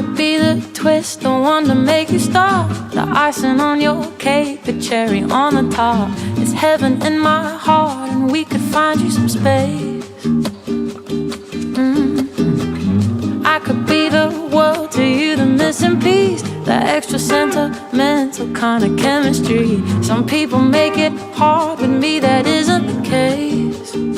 could be the twist, the one to make you stop, the icing on your cake, the cherry on the top. It's heaven in my heart, and we could find you some space. I could be the world to you, the missing piece, the extra sentimental kind of chemistry. Some people make it hard, with me that isn't the case.